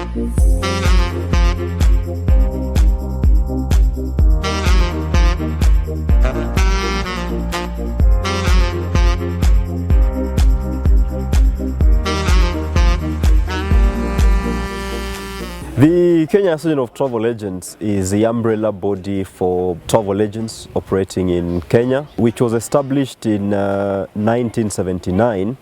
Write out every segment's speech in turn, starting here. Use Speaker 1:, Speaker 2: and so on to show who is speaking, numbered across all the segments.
Speaker 1: The Kenya Association of Travel Agents is the umbrella body for travel agents operating in Kenya, which was established in 1979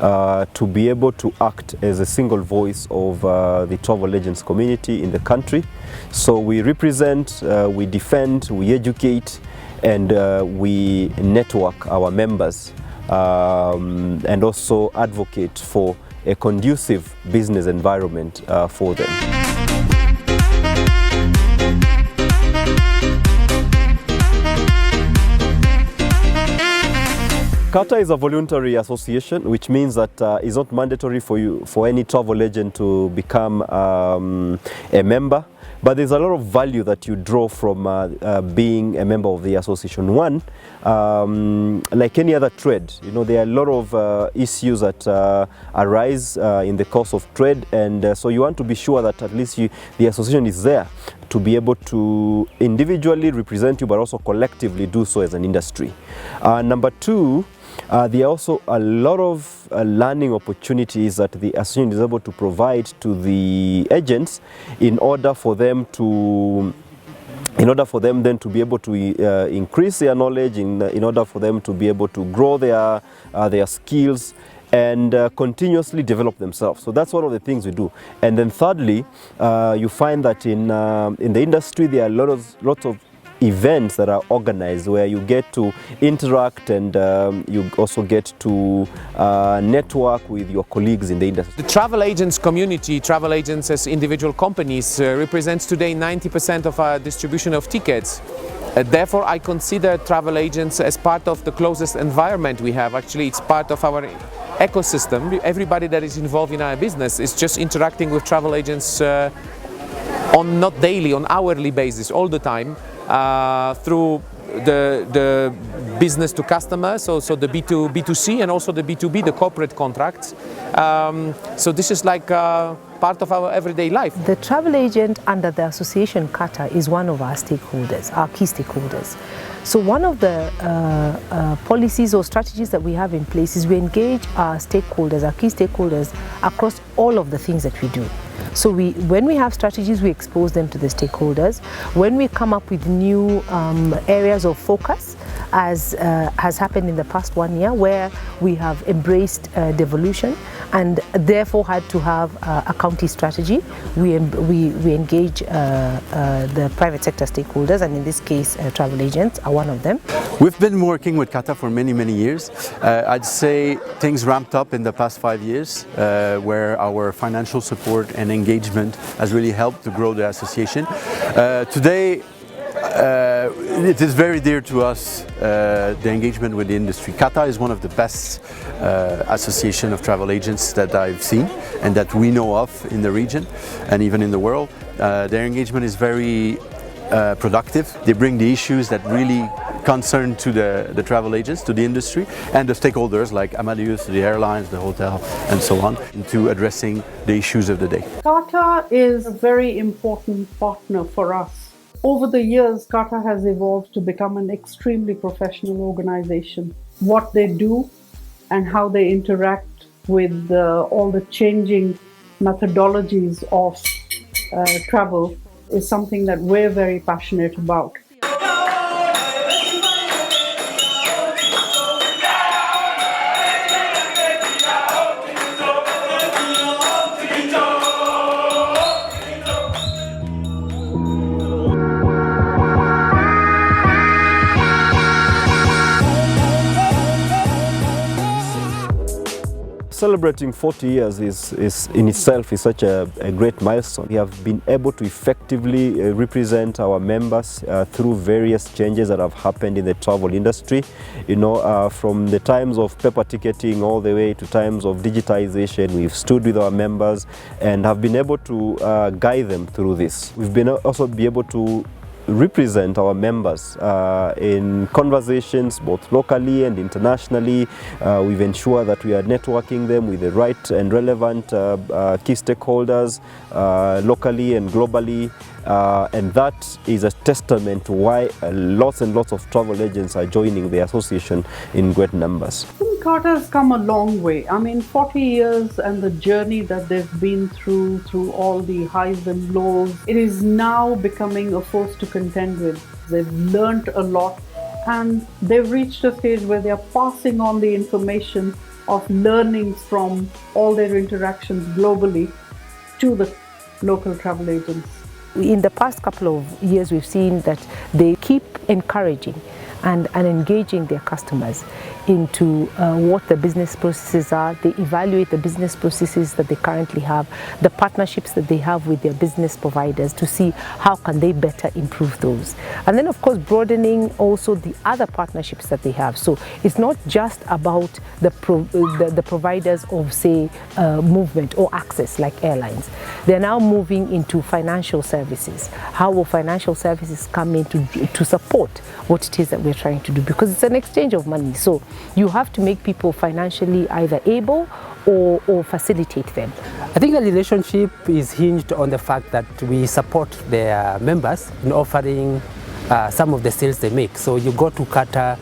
Speaker 1: to be able to act as a single voice of the travel agents community in the country. So we represent, we defend, we educate, and we network our members and also advocate for a conducive business environment for them. KATA is a voluntary association, which means that it's not mandatory for any travel agent to become a member. But there's a lot of value that you draw from being a member of the association. One, like any other trade, you know, there are a lot of issues that arise in the course of trade, and so you want to be sure that at least the association is there to be able to individually represent you, but also collectively do so as an industry. Number two, there are also a lot of learning opportunities that the association is able to provide to the agents in order for them then to be able to increase their knowledge, in order for them to be able to grow their skills and continuously develop themselves. So that's one of the things we do. And then thirdly, you find that in the industry there are lots of events that are organized where you get to interact and you also get to network with your colleagues in the industry.
Speaker 2: The travel agents community, travel agents as individual companies, represents today 90% of our distribution of tickets. Therefore, I consider travel agents as part of the closest environment we have. Actually, it's part of our ecosystem. Everybody that is involved in our business is just interacting with travel agents on not daily, on hourly basis, all the time. Through the business to customer, so the B2C and also the B2B, the corporate contracts. So this is like part of our everyday life.
Speaker 3: The travel agent under the association KATA is one of our stakeholders, our key stakeholders. So one of the policies or strategies that we have in place is we engage our stakeholders, our key stakeholders, across all of the things that we do. So when we have strategies, we expose them to the stakeholders. When we come up with new areas of focus, as has happened in the past 1 year, where we have embraced devolution and therefore had to have a county strategy, we engage the private sector stakeholders, and in this case travel agents are one of them.
Speaker 4: We've been working with KATA for many years. I'd say things ramped up in the past 5 years, where our financial support and engagement has really helped to grow the association. Today, it is very dear to us, the engagement with the industry. KATA is one of the best association of travel agents that I've seen and that we know of in the region and even in the world. Their engagement is very productive. They bring the issues that really concern to the travel agents, to the industry, and the stakeholders like Amadeus, the airlines, the hotel, and so on, into addressing the issues of the day.
Speaker 5: KATA is a very important partner for us. Over the years, KATA has evolved to become an extremely professional organization. What they do and how they interact with all the changing methodologies of travel is something that we're very passionate about.
Speaker 1: Celebrating 40 years is in itself is such a great milestone. We have been able to effectively represent our members through various changes that have happened in the travel industry. You know, from the times of paper ticketing all the way to times of digitization, we've stood with our members and have been able to guide them through this. We've been also be able to represent our members in conversations both locally and internationally. We've ensured that we are networking them with the right and relevant key stakeholders locally and globally. And that is a testament to why lots and lots of travel agents are joining the association in great numbers.
Speaker 5: KATA has come a long way. I mean, 40 years and the journey that they've been through all the highs and lows, it is now becoming a force to contend with. They've learned a lot and they've reached a stage where they are passing on the information of learnings from all their interactions globally to the local travel agents.
Speaker 3: In the past couple of years, we've seen that they keep encouraging and engaging their customers into what the business processes are. They evaluate the business processes that they currently have, the partnerships that they have with their business providers to see how can they better improve those. And then of course broadening also the other partnerships that they have. So it's not just about the providers of say movement or access like airlines. They're now moving into financial services. How will financial services come in to support what it is that we're trying to do? Because it's an exchange of money. So you have to make people financially either able or facilitate them.
Speaker 6: I think the relationship is hinged on the fact that we support their members in offering some of the sales they make. So you go to KATA,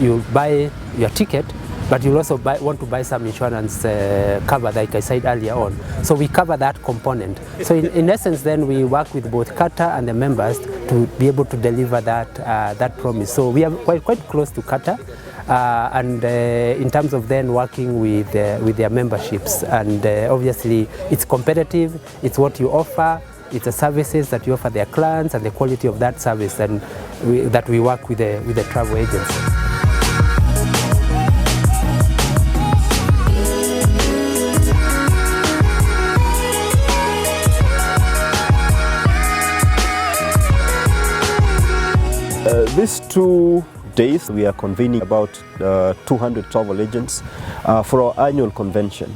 Speaker 6: you buy your ticket, but you also want to buy some insurance cover, like I said earlier on. So we cover that component. So in essence, then we work with both KATA and the members to be able to deliver that promise. So we are quite close to KATA. And in terms of then working with their memberships, and obviously it's competitive, it's what you offer, it's the services that you offer their clients and the quality of that service that we work with the travel agents.
Speaker 1: These 2 days we are convening about 200 travel agents for our annual convention.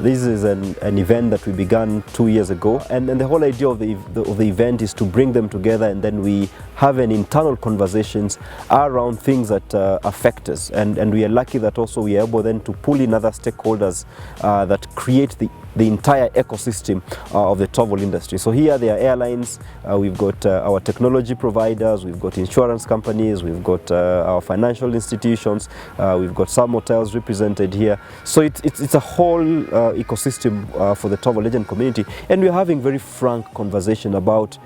Speaker 1: This is an event that we began 2 years ago, and the whole idea of the event is to bring them together, and then we have an internal conversations around things that affect us, and we are lucky that also we are able then to pull in other stakeholders that create the entire ecosystem of the travel industry. So here there are airlines, we've got our technology providers, we've got insurance companies, we've got our financial institutions, we've got some hotels represented here. So it's a whole ecosystem for the travel agent community, and we're having very frank conversation about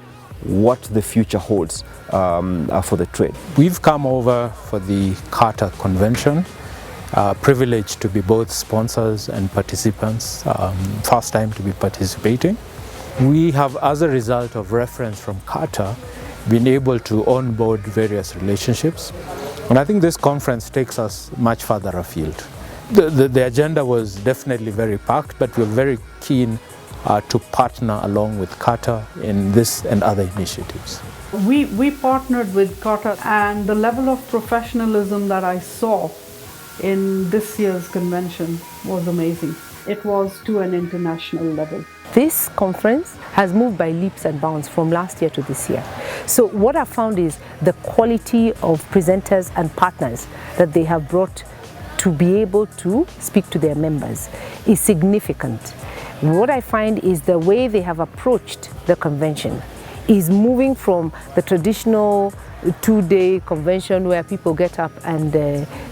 Speaker 1: what the future holds for the trade.
Speaker 7: We've come over for the KATA convention. Privileged to be both sponsors and participants, first time to be participating. We have, as a result of reference from KATA, been able to onboard various relationships, and I think this conference takes us much further afield. The agenda was definitely very packed, but we're very keen to partner along with KATA in this and other initiatives.
Speaker 5: We partnered with KATA, and the level of professionalism that I saw in this year's convention was amazing. It was to an international level.
Speaker 3: This conference has moved by leaps and bounds from last year to this year. So what I found is the quality of presenters and partners that they have brought to be able to speak to their members is significant. What I find is the way they have approached the convention is moving from the traditional 2-day convention where people get up and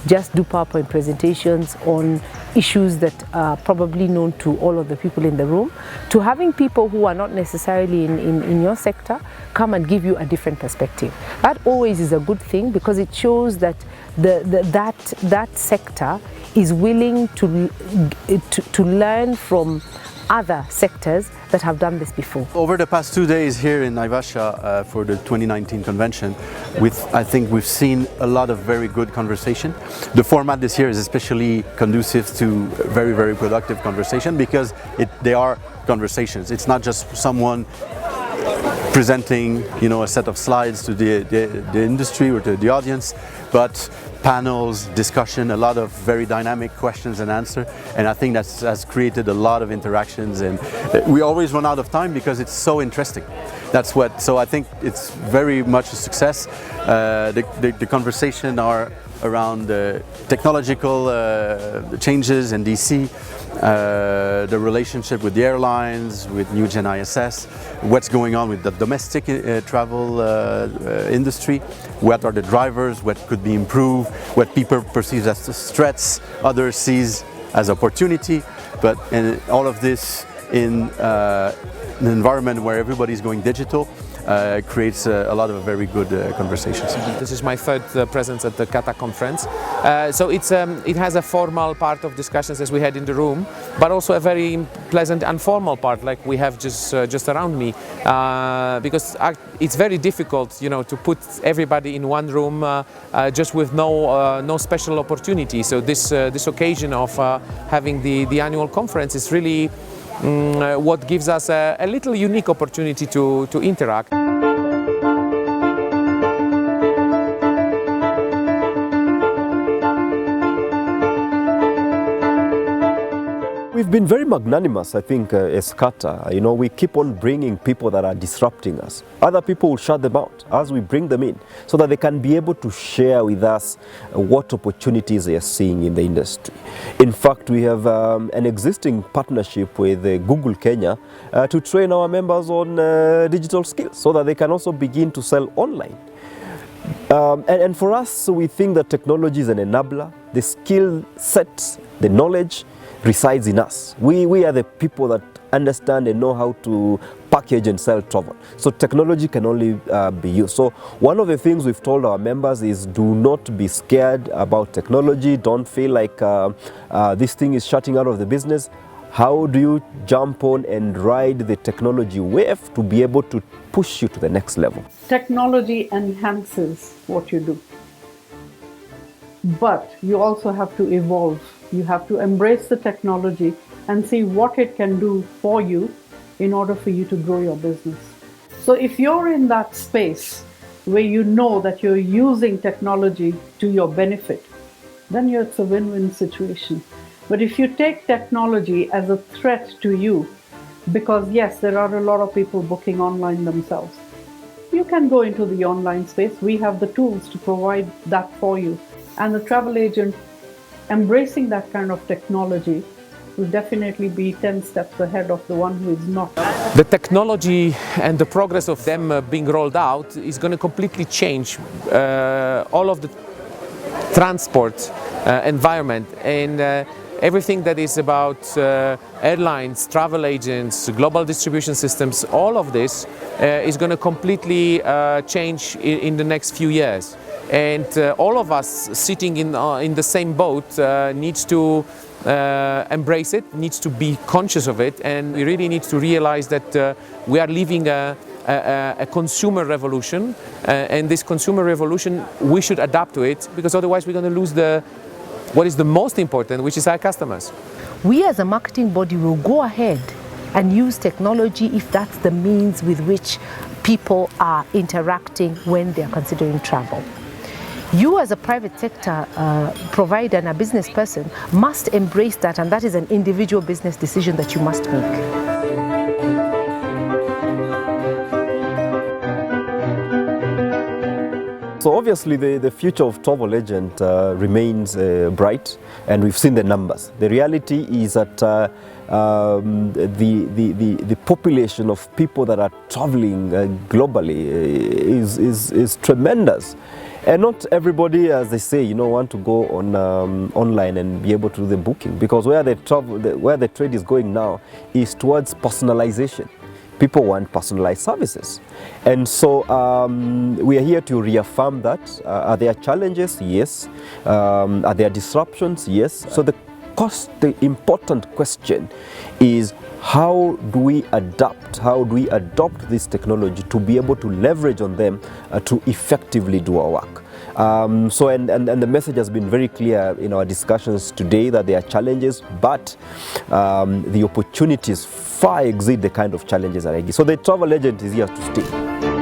Speaker 3: just do PowerPoint presentations on issues that are probably known to all of the people in the room, to having people who are not necessarily in your sector come and give you a different perspective. That always is a good thing, because it shows that that sector is willing to learn from other sectors that have done this before.
Speaker 4: Over the past 2 days here in Naivasha for the 2019 convention, I think we've seen a lot of very good conversation. The format this year is especially conducive to very, very productive conversation, because they are conversations. It's not just someone presenting, a set of slides to the industry or to the audience, but panels, discussion, a lot of very dynamic questions and answers, and I think that has created a lot of interactions, and we always run out of time because it's so interesting. So I think it's very much a success. The conversation are around technological changes in DC, the relationship with the airlines, with new Gen ISS, what's going on with the domestic travel industry, what are the drivers, what could be improved, what people perceive as threats, others sees as opportunity, but in all of this in an environment where everybody's going digital, creates a lot of very good conversations.
Speaker 2: This is my third presence at the KATA conference. So it has a formal part of discussions as we had in the room, but also a very pleasant informal part like we have just around me. Because it's very difficult, you know, to put everybody in one room just with no special opportunity. So this occasion of having the annual conference is really what gives us a little unique opportunity to interact.
Speaker 1: We've been very magnanimous, I think, as KATA. You know, we keep on bringing people that are disrupting us. Other people will shut them out as we bring them in, so that they can be able to share with us what opportunities they are seeing in the industry. In fact, we have an existing partnership with Google Kenya to train our members on digital skills, so that they can also begin to sell online. And for us, we think that technology is an enabler. The skill set, the knowledge resides in us. We are the people that understand and know how to package and sell travel. So technology can only be used. So one of the things we've told our members is do not be scared about technology. Don't feel like this thing is shutting out of the business. How do you jump on and ride the technology wave to be able to push you to the next level?
Speaker 5: Technology enhances what you do, but you also have to evolve. You have to embrace the technology and see what it can do for you in order for you to grow your business. So if you're in that space where you know that you're using technology to your benefit, then it's a win-win situation. But if you take technology as a threat to you, because yes, there are a lot of people booking online themselves, you can go into the online space. We have the tools to provide that for you. And the travel agent embracing that kind of technology will definitely be 10 steps ahead of the one who is not.
Speaker 2: The technology and the progress of them being rolled out is going to completely change all of the transport environment, and everything that is about airlines, travel agents, global distribution systems. All of this is going to completely change in the next few years. And all of us sitting in the same boat needs to embrace it, needs to be conscious of it, and we really need to realize that we are living a consumer revolution, and this consumer revolution, we should adapt to it, because otherwise we're going to lose what is the most important, which is our customers.
Speaker 3: We as a marketing body will go ahead and use technology if that's the means with which people are interacting when they're considering travel. You as a private sector provider and a business person must embrace that, and that is an individual business decision that you must make.
Speaker 1: So obviously the future of travel agent remains bright, and we've seen the numbers. The reality is that the population of people that are traveling globally is tremendous. And not everybody, as they say, want to go on online and be able to do the booking, because where the trade is going now is towards personalization. People want personalized services, and so we are here to reaffirm that. Are there challenges? Yes. Are there disruptions? Yes. So the important question is, how do we adapt? How do we adopt this technology to be able to leverage on them to effectively do our work? So the message has been very clear in our discussions today that there are challenges, but the opportunities far exceed the kind of challenges that I give. So the travel agent is here to stay.